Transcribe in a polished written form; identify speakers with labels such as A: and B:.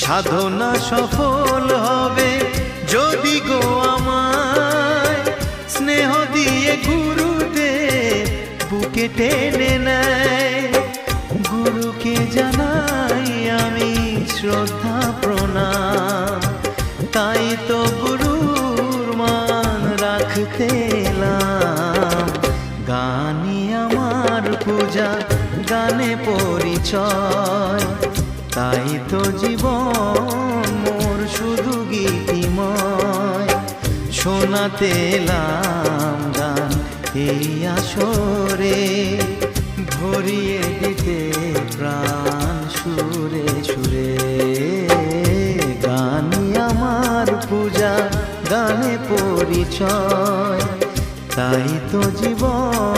A: সাধনা সফল হবে যদি গো আমায় স্নেহ দিয়ে গুরুদেব বুকে টেনে নেয়। গুরুকে জানাই আমি শ্রদ্ধা প্রণাম, তাই তো গুরুর মান রাখতে এলাম। গানই আমার পূজা, গানে পরিচয়, তাই তো জীবন মোর শুধু গীতিময়। শোনাতে এলাম গান এই আসরে, ভরিয়ে দিতে প্রাণ সুরে সুরে। গানই আমার পূজা, গানে পরিচয়, তাই তো জীবন